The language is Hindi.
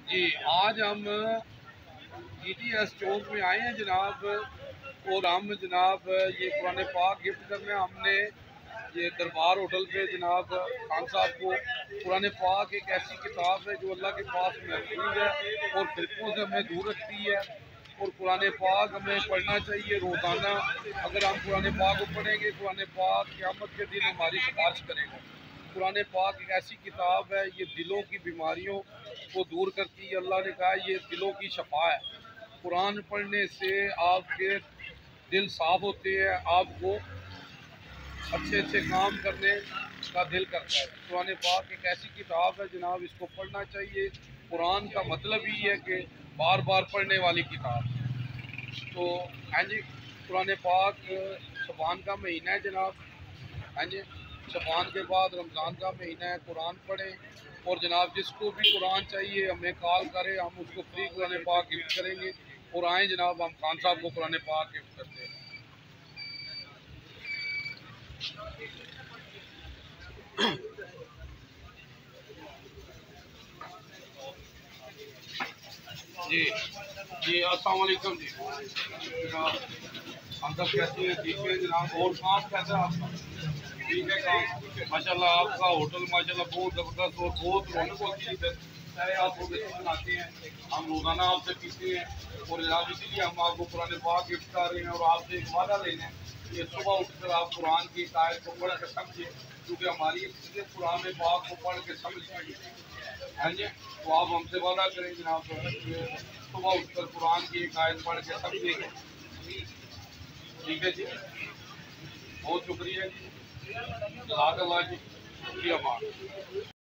जी, आज हम GTS चौक में आए हैं जनाब, और हम जनाब ये कुरान पाक गिफ्ट करने हमने ये दरबार होटल पे जनाब खान साहब को। कुरान पाक एक ऐसी किताब है जो अल्लाह के पास महफूज है और फिरकों से हमें दूर रखती है। और कुरान पाक हमें पढ़ना चाहिए रोज़ाना। अगर हम कुरान पाक को पढ़ेंगे, कुरान पाक क़यामत के दिन हमारी सिफारिश करेगा। कुरान पाक एक ऐसी किताब है, ये दिलों की बीमारियों को दूर करती है। अल्लाह ने कहा ये दिलों की शफा है। कुरान पढ़ने से आपके दिल साफ होते हैं, आपको अच्छे अच्छे काम करने का दिल करता है। कुरान पाक एक ऐसी किताब है जनाब, इसको पढ़ना चाहिए। कुरान का मतलब ही है कि बार बार पढ़ने वाली किताब। तो हाँ जी, कुरान पाक शबान का महीना है जनाब। हाँ जी, शबान के बाद रमज़ान का महीना है। कुरान पढ़ें और जनाब जिसको भी कुरान चाहिए हमें कॉल करें, हम उसको फ्री कुरान पाक गिफ्ट करेंगे। और आएँ जनाब, हम खान साहब को कुरान पाक गिफ्ट करते हैं। जी जी, अस्सलाम वालेकुम जी जनाब। हम सब कैसे हैं? ठीक है जनाब। और काम कैसा है आपका? ठीक है काम माशाल्लाह। आपका होटल माशाल्लाह बहुत ज़बरदस्त और बहुत रौनक होती है इधर। चाहे आप रोटी बनाते हैं, हम रोज़ाना आपसे पीते हैं। और जनाब इसीलिए हम आपको कुरान पाक गिफ्ट कर रहे हैं और आपसे एक वादा लेना है कि सुबह उठकर आप कुरान की एक आयत को पढ़ कर समझें, क्योंकि हमारी अक्सरियत कुरान पाक को पढ़ के समझती है। हाँ जी, तो आप हमसे वादा करें जनाब सुबह उठकर कुरान की एक आयत पढ़ के समझेंगे। ठीक है जी, बहुत शुक्रिया जी, जज़ाकल्लाह जी, शुक्रिया।